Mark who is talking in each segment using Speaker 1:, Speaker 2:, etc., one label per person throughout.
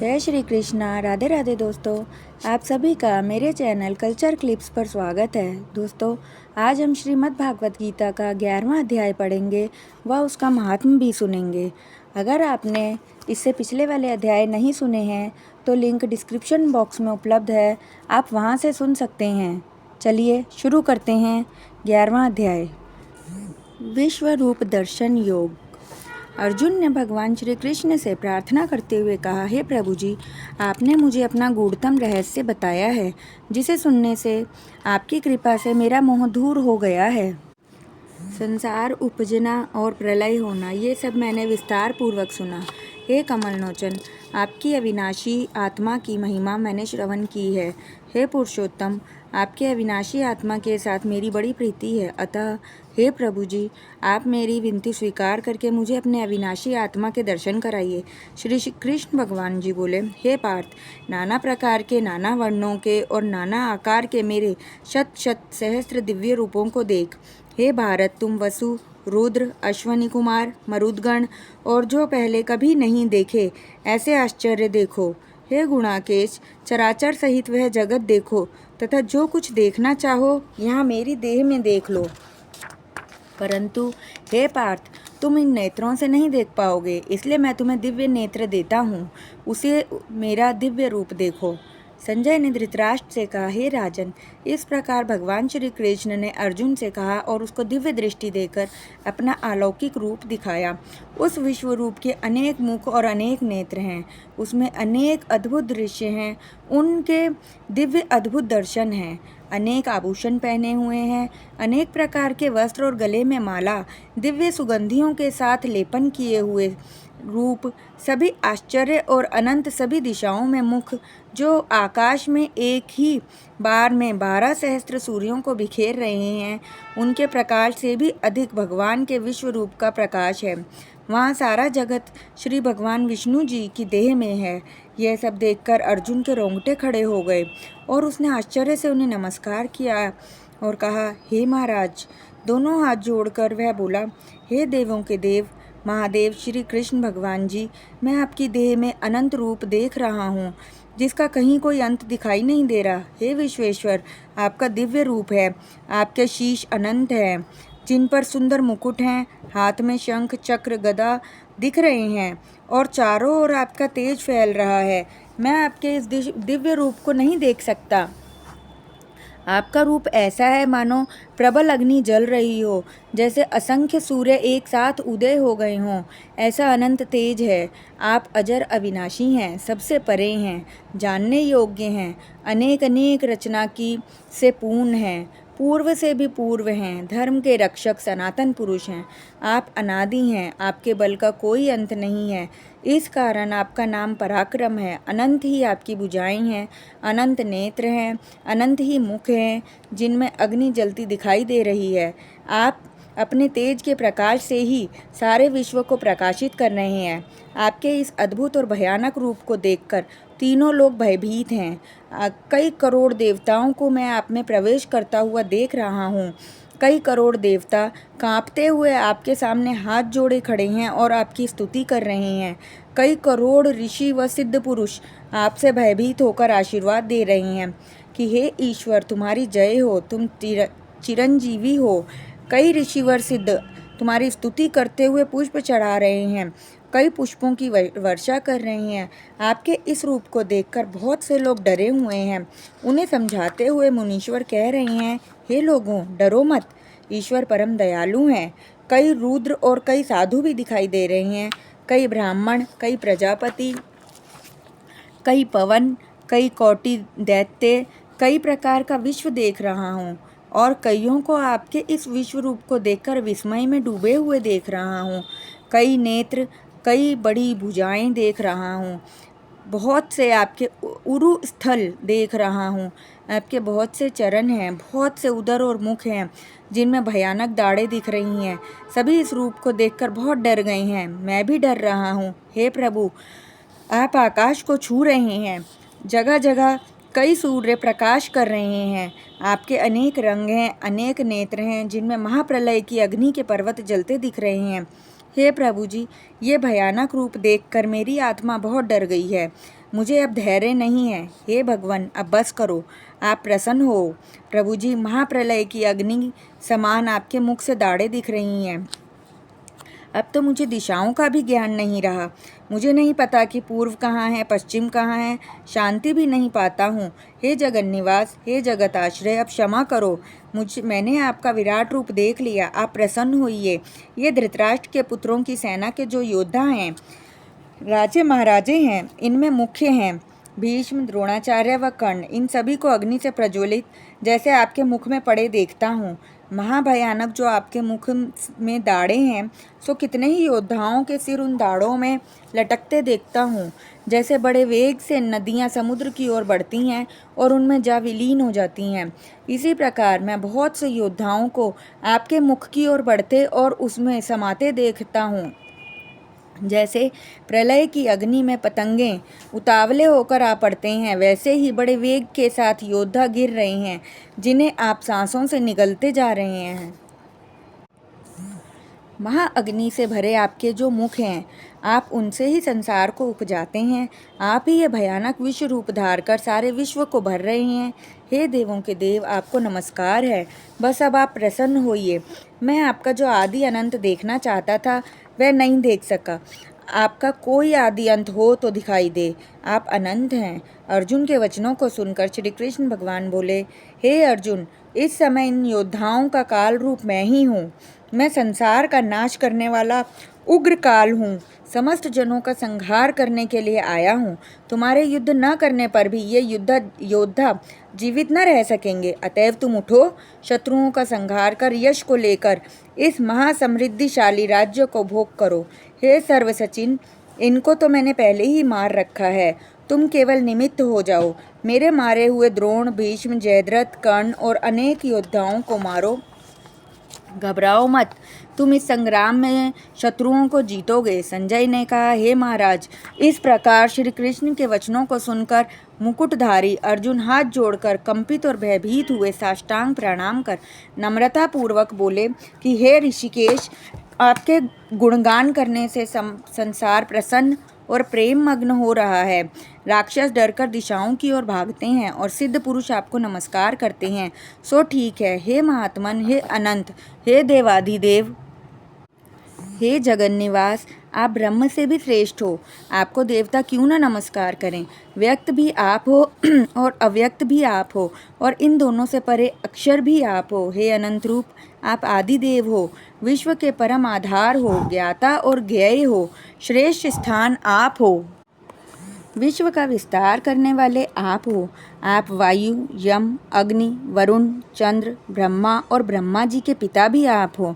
Speaker 1: जय श्री कृष्णा। राधे राधे दोस्तों, आप सभी का मेरे चैनल कल्चर क्लिप्स पर स्वागत है। दोस्तों, आज हम श्रीमद् भागवत गीता का 11वां अध्याय पढ़ेंगे व उसका महात्म्य भी सुनेंगे। अगर आपने इससे पिछले वाले अध्याय नहीं सुने हैं तो लिंक डिस्क्रिप्शन बॉक्स में उपलब्ध है, आप वहां से सुन सकते हैं। चलिए शुरू करते हैं। 11वां अध्याय, विश्व रूप दर्शन योग। अर्जुन ने भगवान श्री कृष्ण से प्रार्थना करते हुए कहा, हे प्रभु जी, आपने मुझे अपना गूढ़तम रहस्य बताया है, जिसे सुनने से आपकी कृपा से मेरा मोह दूर हो गया है। संसार उपजना और प्रलय होना, ये सब मैंने विस्तार पूर्वक सुना। हे कमललोचन, आपकी अविनाशी आत्मा की महिमा मैंने श्रवण की है। हे पुरुषोत्तम, आपके अविनाशी आत्मा के साथ मेरी बड़ी प्रीति है। अतः हे प्रभु जी, आप मेरी विनती स्वीकार करके मुझे अपने अविनाशी आत्मा के दर्शन कराइए। श्री कृष्ण भगवान जी बोले, हे पार्थ, नाना प्रकार के, नाना वर्णों के और नाना आकार के मेरे शत शत सहस्त्र दिव्य रूपों को देख। हे भारत, तुम वसु, रुद्र, अश्वनी कुमार, मरुदगण और जो पहले कभी नहीं देखे ऐसे आश्चर्य देखो। हे गुणाकेश, चराचर सहित वह जगत देखो तथा जो कुछ देखना चाहो यहाँ मेरी देह में देख लो। परंतु हे पार्थ, तुम इन नेत्रों से नहीं देख पाओगे, इसलिए मैं तुम्हें दिव्य नेत्र देता हूँ, उसे मेरा दिव्य रूप देखो। संजय ने धृतराष्ट्र से कहा, हे राजन, इस प्रकार भगवान श्री कृष्ण ने अर्जुन से कहा और उसको दिव्य दृष्टि देकर अपना अलौकिक रूप दिखाया। उस विश्व रूप के अनेक मुख और अनेक नेत्र हैं, उसमें अनेक अद्भुत दृश्य हैं, उनके दिव्य अद्भुत दर्शन हैं। अनेक आभूषण पहने हुए हैं, अनेक प्रकार के वस्त्र और गले में माला, दिव्य सुगंधियों के साथ लेपन किए हुए रूप, सभी आश्चर्य और अनंत, सभी दिशाओं में मुख, जो आकाश में एक ही बार में 12 सहस्त्र सूर्यों को बिखेर रहे हैं, उनके प्रकाश से भी अधिक भगवान के विश्व रूप का प्रकाश है। वहाँ सारा जगत श्री भगवान विष्णु जी की देह में है। यह सब देखकर अर्जुन के रोंगटे खड़े हो गए और उसने आश्चर्य से उन्हें नमस्कार किया और कहा, हे महाराज। दोनों हाथ जोड़कर वह बोला, हे देवों के देव महादेव श्री कृष्ण भगवान जी, मैं आपकी देह में अनंत रूप देख रहा हूँ, जिसका कहीं कोई अंत दिखाई नहीं दे रहा। हे विश्वेश्वर, आपका दिव्य रूप है, आपके शीश अनंत हैं, जिन पर सुंदर मुकुट हैं, हाथ में शंख चक्र गदा दिख रहे हैं और चारों ओर आपका तेज फैल रहा है। मैं आपके इस दिव्य रूप को नहीं देख सकता। आपका रूप ऐसा है मानो प्रबल अग्नि जल रही हो, जैसे असंख्य सूर्य एक साथ उदय हो गए हों, ऐसा अनंत तेज है। आप अजर अविनाशी हैं, सबसे परे हैं, जानने योग्य हैं, अनेक अनेक रचना की से पूर्ण हैं, पूर्व से भी पूर्व हैं, धर्म के रक्षक सनातन पुरुष हैं। आप अनादि हैं, आपके बल का कोई अंत नहीं है, इस कारण आपका नाम पराक्रम है। अनंत ही आपकी भुजाएं हैं, अनंत नेत्र हैं, अनंत ही मुख हैं, जिनमें अग्नि जलती दिखाई दे रही है। आप अपने तेज के प्रकाश से ही सारे विश्व को प्रकाशित कर रहे हैं। आपके इस अद्भुत और भयानक रूप को देखकर तीनों लोग भयभीत हैं। कई करोड़ देवताओं को मैं आप में प्रवेश करता हुआ देख रहा हूँ। कई करोड़ देवता कांपते हुए आपके सामने हाथ जोड़े खड़े हैं और आपकी स्तुति कर रहे हैं। कई करोड़ ऋषि व सिद्ध पुरुष आपसे भयभीत होकर आशीर्वाद दे रहे हैं कि हे ईश्वर, तुम्हारी जय हो, तुम चिरंजीवी हो। कई ऋषिवर सिद्ध तुम्हारी स्तुति करते हुए पुष्प चढ़ा रहे हैं, कई पुष्पों की वर्षा कर रहे हैं। आपके इस रूप को देखकर बहुत से लोग डरे हुए हैं। उन्हें समझाते हुए मुनीश्वर कह रहे हैं, हे लोगों, डरो मत, ईश्वर परम दयालु हैं। कई रुद्र और कई साधु भी दिखाई दे रहे हैं, कई ब्राह्मण, कई प्रजापति, कई पवन, कई कोटि दैत्य, कई प्रकार का विश्व देख रहा हूँ और कईयों को आपके इस विश्व रूप को देखकर विस्मय में डूबे हुए देख रहा हूँ। कई नेत्र, कई बड़ी भुजाएं देख रहा हूँ, बहुत से आपके उरु स्थल देख रहा हूँ, आपके बहुत से चरण हैं, बहुत से उदर और मुख हैं, जिनमें भयानक दाढ़ें दिख रही हैं। सभी इस रूप को देखकर बहुत डर गए हैं, मैं भी डर रहा हूँ। हे प्रभु, आप आकाश को छू रहे हैं, जगह जगह कई सूर्य प्रकाश कर रहे हैं, आपके अनेक रंग हैं, अनेक नेत्र हैं, जिनमें महाप्रलय की अग्नि के पर्वत जलते दिख रहे हैं। हे प्रभु जी, ये भयानक रूप देखकर मेरी आत्मा बहुत डर गई है। मुझे अब धैर्य नहीं है। हे भगवान, अब बस करो, आप प्रसन्न हो। प्रभु जी, महाप्रलय की अग्नि समान आपके मुख से दाढ़ें दिख रही हैं। अब तो मुझे दिशाओं का भी ज्ञान नहीं रहा। मुझे नहीं पता कि पूर्व कहाँ है, पश्चिम कहाँ है। शांति भी नहीं पाता हूँ। हे जगन निवास, हे जगत आश्रय, अब क्षमा करो। मैंने आपका विराट रूप देख लिया। आप प्रसन्न होइए। ये धृतराष्ट्र के पुत्रों की सेना के जो योद्धा हैं, राजे महाराजे हैं, इनमें मुख्य हैं भीष्म, द्रोणाचार्य व कर्ण। इन सभी को अग्नि से प्रज्वलित जैसे आपके मुख में पड़े देखता हूँ। महाभयानक जो आपके मुख में दाढ़ें हैं, सो कितने ही योद्धाओं के सिर उन दाढ़ों में लटकते देखता हूँ। जैसे बड़े वेग से नदियाँ समुद्र की ओर बढ़ती हैं और उनमें जा विलीन हो जाती हैं, इसी प्रकार मैं बहुत से योद्धाओं को आपके मुख की ओर बढ़ते और उसमें समाते देखता हूँ। जैसे प्रलय की अग्नि में पतंगे उतावले होकर आ पड़ते हैं, वैसे ही बड़े वेग के साथ योद्धा गिर रहे हैं, जिन्हें आप सांसों से निगलते जा रहे हैं। महाअग्नि से भरे आपके जो मुख हैं, आप उनसे ही संसार को उपजाते हैं। आप ही ये भयानक विश्व रूप धार कर सारे विश्व को भर रहे हैं। हे देवों के देव, आपको नमस्कार है। बस अब आप प्रसन्न होइए। मैं आपका जो आदि अनंत देखना चाहता था, वह नहीं देख सका। आपका कोई आदि अंत हो तो दिखाई दे। आप अनंत हैं। अर्जुन के वचनों को सुनकर श्री कृष्ण भगवान बोले, हे अर्जुन, इस समय इन योद्धाओं का काल रूप मैं ही हूँ। मैं संसार का नाश करने वाला उग्र काल हूँ। समस्त जनों का संहार करने के लिए आया हूँ। तुम्हारे युद्ध न करने पर भी ये योद्धा जीवित न रह सकेंगे। अतएव तुम उठो, शत्रुओं का संहार कर यश को लेकर इस महासमृद्धिशाली राज्य को भोग करो। हे सर्व सचिन, इनको तो मैंने पहले ही मार रखा है। तुम केवल निमित्त हो जाओ। मेरे मारे हुए द्रोण, भीष्म, जयद्रथ, कर्ण और अनेक योद्धाओं को मारो। घबराओ मत, तुम इस संग्राम में शत्रुओं को जीतोगे। संजय ने कहा, हे महाराज। इस प्रकार श्री कृष्ण के वचनों को सुनकर मुकुटधारी अर्जुन हाथ जोड़कर कंपित और भयभीत हुए साष्टांग प्रणाम कर नम्रता पूर्वक बोले कि हे ऋषिकेश, आपके गुणगान करने से संसार प्रसन्न और प्रेम मग्न हो रहा है। राक्षस डरकर दिशाओं की ओर भागते हैं और सिद्ध पुरुष आपको नमस्कार करते हैं। सो ठीक है। हे महात्मन, हे अनंत, हे देवाधिदेव, हे जगन निवास, आप ब्रह्म से भी श्रेष्ठ हो। आपको देवता क्यों न नमस्कार करें। व्यक्त भी आप हो और अव्यक्त भी आप हो, और इन दोनों से परे अक्षर भी आप हो। हे अनंत रूप, आप आदिदेव हो, विश्व के परम आधार हो, ज्ञाता और ज्ञेय हो, श्रेष्ठ स्थान आप हो, विश्व का विस्तार करने वाले आप हो। आप वायु, यम, अग्नि, वरुण, चंद्र, ब्रह्मा और ब्रह्मा जी के पिता भी आप हो।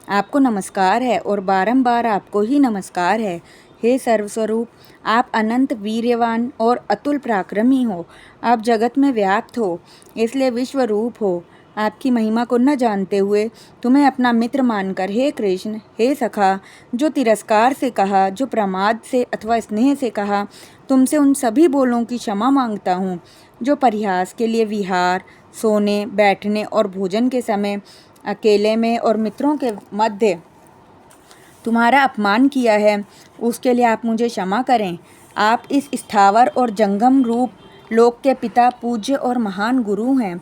Speaker 1: आपको नमस्कार है और बारंबार आपको ही नमस्कार है। हे सर्वस्वरूप, आप अनंत वीर्यवान और अतुल पराक्रमी हो। आप जगत में व्याप्त हो, इसलिए विश्व रूप हो। आपकी महिमा को न जानते हुए तुम्हें अपना मित्र मानकर, हे कृष्ण, हे सखा, जो तिरस्कार से कहा, जो प्रमाद से अथवा स्नेह से कहा, तुमसे उन सभी बोलों की क्षमा मांगता हूँ जो परिहास के लिए विहार, सोने, बैठने और भोजन के समय, अकेले में और मित्रों के मध्य तुम्हारा अपमान किया है। उसके लिए आप मुझे क्षमा करें। आप इस स्थावर और जंगम रूप लोक के पिता, पूज्य और महान गुरु हैं।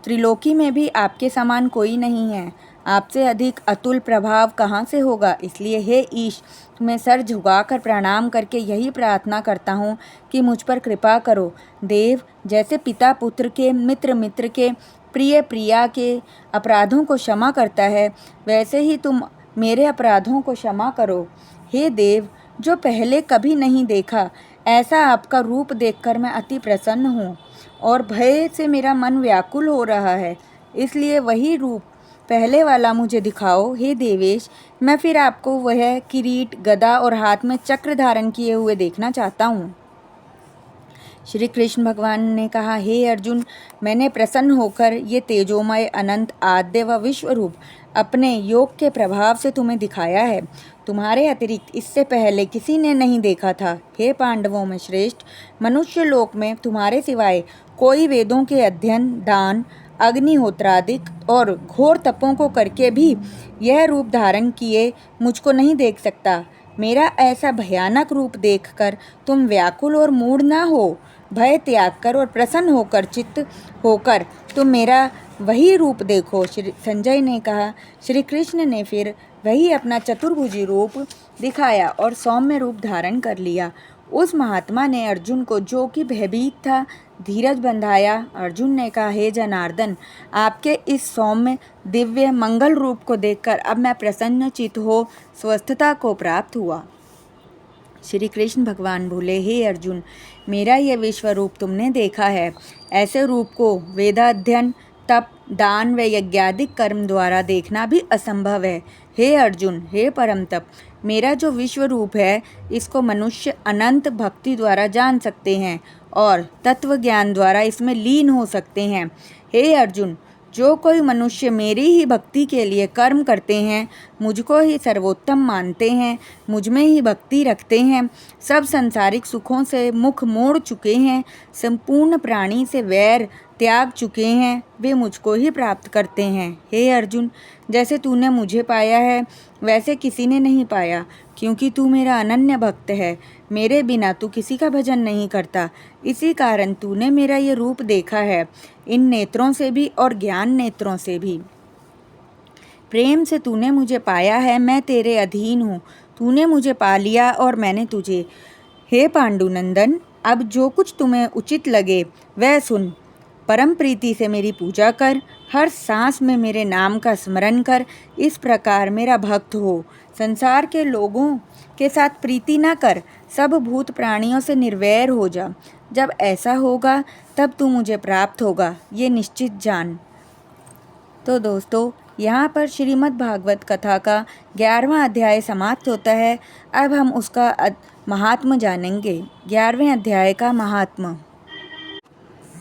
Speaker 1: त्रिलोकी में भी आपके समान कोई नहीं है। आपसे अधिक अतुल प्रभाव कहाँ से होगा। इसलिए हे ईश, तुम्हें सर झुकाकर प्रणाम करके यही प्रार्थना करता हूँ कि मुझ पर कृपा करो। देव, जैसे पिता पुत्र के, मित्र मित्र के, प्रिय प्रिया के अपराधों को क्षमा करता है, वैसे ही तुम मेरे अपराधों को क्षमा करो। हे देव, जो पहले कभी नहीं देखा, ऐसा आपका रूप देखकर मैं अति प्रसन्न हूँ और भय से मेरा मन व्याकुल हो रहा है। इसलिए वही रूप पहले वाला मुझे दिखाओ। हे देवेश, मैं फिर आपको वह किरीट, गदा और हाथ में चक्र धारण किए हुए देखना चाहता हूँ। श्री कृष्ण भगवान ने कहा, हे अर्जुन, मैंने प्रसन्न होकर ये तेजोमय, अनंत, आद्य व विश्व रूप अपने योग के प्रभाव से तुम्हें दिखाया है। तुम्हारे अतिरिक्त इससे पहले किसी ने नहीं देखा था। हे पांडवों में श्रेष्ठ, मनुष्य लोक में तुम्हारे सिवाय कोई वेदों के अध्ययन, दान, अग्निहोत्रादिक और घोर तपों को करके भी यह रूप धारण किए मुझको नहीं देख सकता। मेरा ऐसा भयानक रूप देखकर तुम व्याकुल और मूढ़ ना हो। भय त्याग कर और प्रसन्न होकर चित्त होकर तुम मेरा वही रूप देखो। संजय ने कहा। श्री कृष्ण ने फिर वही अपना चतुर्भुजी रूप दिखाया और सौम्य रूप धारण कर लिया। उस महात्मा ने अर्जुन को, जो कि भयभीत था, धीरज बंधाया। अर्जुन ने कहा, हे जनार्दन, आपके इस सौम्य दिव्य मंगल रूप को देखकर अब मैं प्रसन्न चित्त हो स्वस्थता को प्राप्त हुआ। श्री कृष्ण भगवान बोले, हे अर्जुन, मेरा यह विश्व रूप तुमने देखा है। ऐसे रूप को वेदाध्ययन, तप, दान व यज्ञादिक कर्म द्वारा देखना भी असंभव है। हे अर्जुन, हे परम तप, मेरा जो विश्व रूप है इसको मनुष्य अनंत भक्ति द्वारा जान सकते हैं और तत्व ज्ञान द्वारा इसमें लीन हो सकते हैं। हे अर्जुन, जो कोई मनुष्य मेरी ही भक्ति के लिए कर्म करते हैं, मुझको ही सर्वोत्तम मानते हैं, मुझ में ही भक्ति रखते हैं, सब संसारिक सुखों से मुख मोड़ चुके हैं, संपूर्ण प्राणी से वैर त्याग चुके हैं, वे मुझको ही प्राप्त करते हैं। हे अर्जुन, जैसे तूने मुझे पाया है वैसे किसी ने नहीं पाया, क्योंकि तू मेरा अनन्य भक्त है। मेरे बिना तू किसी का भजन नहीं करता, इसी कारण तूने मेरा ये रूप देखा है, इन नेत्रों से भी और ज्ञान नेत्रों से भी। प्रेम से तूने मुझे पाया है, मैं तेरे अधीन हूँ, तूने मुझे पा लिया और मैंने तुझे। हे पांडुनंदन, अब जो कुछ तुम्हें उचित लगे वह सुन। परम प्रीति से मेरी पूजा कर, हर सांस में मेरे नाम का स्मरण कर, इस प्रकार मेरा भक्त हो। संसार के लोगों के साथ प्रीति न कर, सब भूत प्राणियों से निर्वैर हो जा। जब ऐसा होगा तब तू मुझे प्राप्त होगा, ये निश्चित जान। तो दोस्तों, यहाँ पर श्रीमद् भागवत कथा का 11वां अध्याय समाप्त होता है। अब हम उसका महात्म जानेंगे। 11वें अध्याय का महात्म।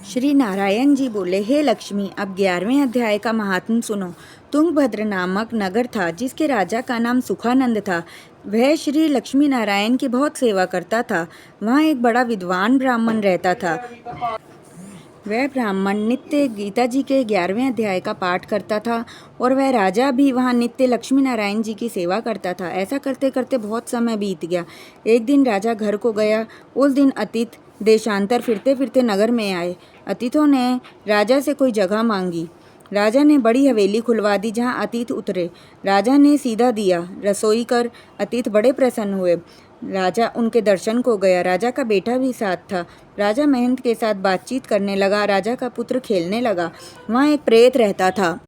Speaker 1: श्री नारायण जी बोले, हे लक्ष्मी, अब 11वें अध्याय का महात्म सुनो। तुंगभद्र नामक नगर था, जिसके राजा का नाम सुखानंद था। वह श्री लक्ष्मी नारायण की बहुत सेवा करता था। वहाँ एक बड़ा विद्वान ब्राह्मण रहता था। वह ब्राह्मण नित्य गीता जी के 11वें अध्याय का पाठ करता था और वह राजा भी वहाँ नित्य लक्ष्मी नारायण जी की सेवा करता था। ऐसा करते करते बहुत समय बीत गया। एक दिन राजा घर को गया। उस दिन अतीत देशांतर फिरते फिरते नगर में आए। अतिथों ने राजा से कोई जगह मांगी। राजा ने बड़ी हवेली खुलवा दी जहाँ अतीत उतरे। राजा ने सीधा दिया रसोई कर अतीत बड़े प्रसन्न हुए। राजा उनके दर्शन को गया। राजा का बेटा भी साथ था। राजा महंत के साथ बातचीत करने लगा। राजा का पुत्र खेलने लगा। वहाँ एक प्रेत रहता था।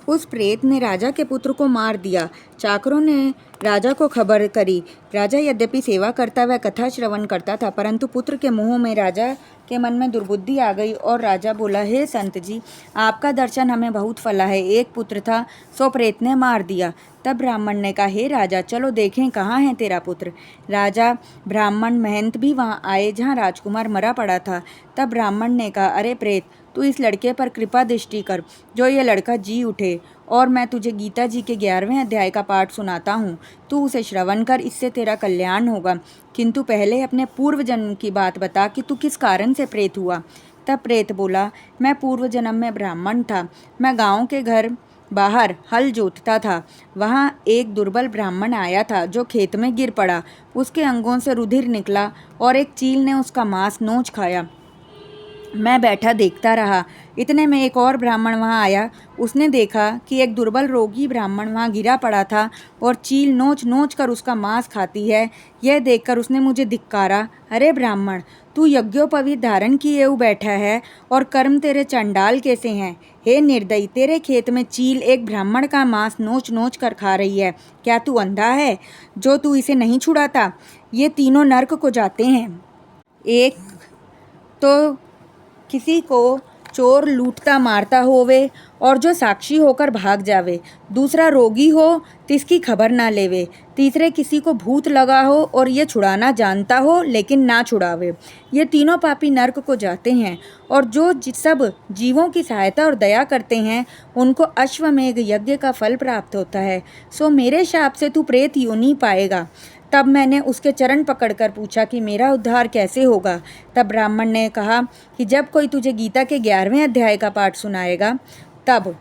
Speaker 1: उस प्रेत ने राजा के पुत्र को मार दिया। चाकरों ने राजा को खबर करी। राजा यद्यपि सेवा करता व कथा श्रवण करता था, परंतु पुत्र के मुँह में राजा के मन में दुर्बुद्धि आ गई और राजा बोला, हे संत जी, आपका दर्शन हमें बहुत फला है। एक पुत्र था, सो प्रेत ने मार दिया। तब ब्राह्मण ने कहा, हे राजा, चलो देखें कहाँ है तेरा पुत्र। राजा, ब्राह्मण, महंत भी वहाँ आए जहाँ राजकुमार मरा पड़ा था। तब ब्राह्मण ने कहा, अरे प्रेत, तू इस लड़के पर कृपा दृष्टि कर, जो ये लड़का जी उठे, और मैं तुझे गीता जी के 11वें अध्याय का पाठ सुनाता हूँ। तू उसे श्रवण कर, इससे तेरा कल्याण होगा। किंतु पहले अपने पूर्व जन्म की बात बता कि तू किस कारण से प्रेत हुआ। तब प्रेत बोला, मैं पूर्व जन्म में ब्राह्मण था। मैं गाँव के घर बाहर हल जोतता था। वहाँ एक दुर्बल ब्राह्मण आया था जो खेत में गिर पड़ा। उसके अंगों से रुधिर निकला और एक चील ने उसका मांस नोच खाया। मैं बैठा देखता रहा। इतने में एक और ब्राह्मण वहाँ आया। उसने देखा कि एक दुर्बल रोगी ब्राह्मण वहाँ गिरा पड़ा था और चील नोच नोच कर उसका मांस खाती है। यह देखकर उसने मुझे धिक्कारा। अरे ब्राह्मण, तू यज्ञोपवीत धारण किए हुए बैठा है और कर्म तेरे चंडाल कैसे हैं। हे निर्दयी, तेरे खेत में चील एक ब्राह्मण का मांस नोच नोच कर खा रही है। क्या तू अंधा है जो तू इसे नहीं छुड़ाता? ये तीनों नरक को जाते हैं। एक तो किसी को चोर लूटता मारता होवे और जो साक्षी होकर भाग जावे। दूसरा रोगी हो तिसकी खबर ना लेवे। तीसरे किसी को भूत लगा हो और ये छुड़ाना जानता हो लेकिन ना छुड़ावे। ये तीनों पापी नरक को जाते हैं। और जो सब जीवों की सहायता और दया करते हैं उनको अश्वमेध यज्ञ का फल प्राप्त होता है। सो मेरे शाप से तू प्रेत योनि पाएगा। तब मैंने उसके चरण पकड़कर पूछा कि मेरा उद्धार कैसे होगा। तब ब्राह्मण ने कहा कि जब कोई तुझे गीता के 11वें अध्याय का पाठ सुनाएगा। तब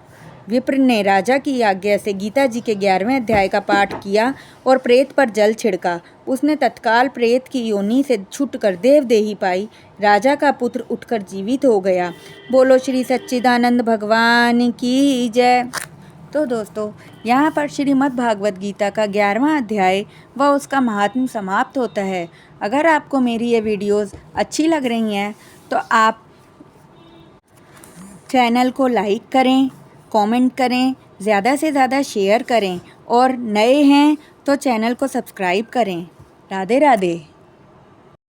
Speaker 1: विप्र ने राजा की आज्ञा से गीता जी के 11वें अध्याय का पाठ किया और प्रेत पर जल छिड़का। उसने तत्काल प्रेत की योनि से छूटकर देवदेही पाई। राजा का पुत्र उठकर जीवित हो गया। बोलो श्री सच्चिदानंद भगवान की जय। तो दोस्तों, यहाँ पर श्रीमद् भागवत गीता का 11वां अध्याय व उसका महात्म्य समाप्त होता है। अगर आपको मेरी ये वीडियोस अच्छी लग रही हैं तो आप चैनल को लाइक करें, कमेंट करें, ज़्यादा से ज़्यादा शेयर करें और नए हैं तो चैनल को सब्सक्राइब करें। राधे राधे।